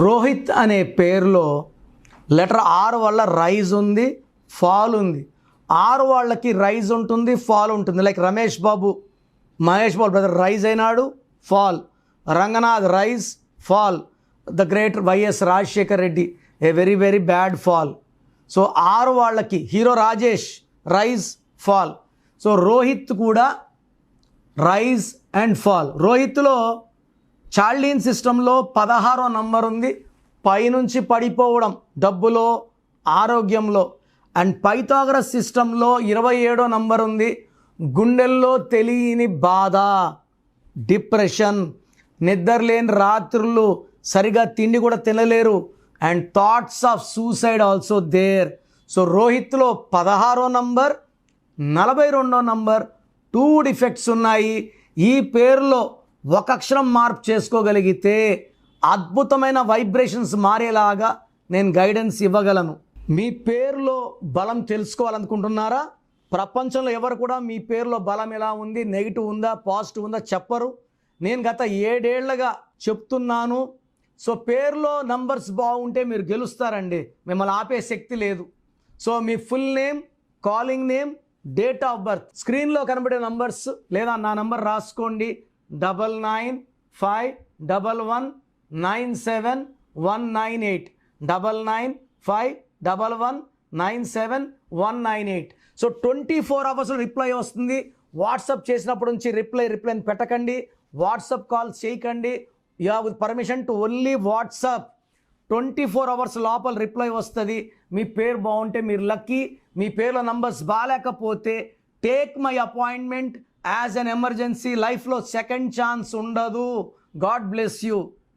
రోహిత్ అనే పేరులో letter R వల్ల రైజ్ ఉంది, ఫాల్ ఉంది. ఆరు వాళ్ళకి రైజ్ ఉంటుంది, ఫాల్ ఉంటుంది. Like Ramesh Babu, Mahesh Babu brother rise అయినాడు, fall. Ranganath rise, fall. The great YS Rajasekhar Reddy a very very bad fall. So ఆరు వాళ్ళకి hero Rajesh rise, fall. So Rohit కూడా రైజ్ అండ్ ఫాల్. రోహిత్లో చార్లీన్ సిస్టంలో 16వ నంబర్ ఉంది, పైనుంచి పడిపోవడం డబ్బులో, ఆరోగ్యంలో. అండ్ పైథాగరస్ సిస్టంలో 27వ నంబర్ ఉంది, గుండెల్లో తెలియని బాధ, డిప్రెషన్, నిద్రలేని రాత్రులు, సరిగా తిండి కూడా తినలేరు, and thoughts of suicide also there. So రోహిత్లో 16వ నంబర్, 42వ నంబర్, 2 డిఫెక్ట్స్ ఉన్నాయి. ఈ పేరులో ఒక అక్షరం మార్పు చేసుకోగలిగితే అద్భుతమైన వైబ్రేషన్స్ మారేలాగా నేను గైడెన్స్ ఇవ్వగలను. మీ పేరులో బలం తెలుసుకోవాలనుకుంటున్నారా? ప్రపంచంలో ఎవరు కూడా మీ పేరులో బలం ఎలా ఉంది, నెగిటివ్ ఉందా, పాజిటివ్ ఉందా చెప్పరు. నేను గత 7 ఏళ్లుగా చెప్తున్నాను. సో పేరులో నంబర్స్ బాగుంటే మీరు గెలుస్తారండి, మిమ్మల్ని ఆపే శక్తి లేదు. So me full name, calling name, date of birth, స్క్రీన్లో కనబడే నంబర్స్ లేదా నా నంబర్ రాసుకోండి. 9951197198, 9951197198. సో 24 అవర్స్లో రిప్లై వస్తుంది. వాట్సాప్ చేసినప్పటి నుంచి రిప్లైని పెట్టకండి, వాట్సాప్ కాల్స్ చేయకండి. You have permission to only WhatsApp. 24 hours లోపల రిప్లై వస్తుంది. మీ పేరు బాగుంటే మీరు లక్కీ. మీ పేరులో నంబర్స్ బాగాలేకపోతే take my appointment as an emergency. లైఫ్లో సెకండ్ ఛాన్స్ ఉండదు. God bless you.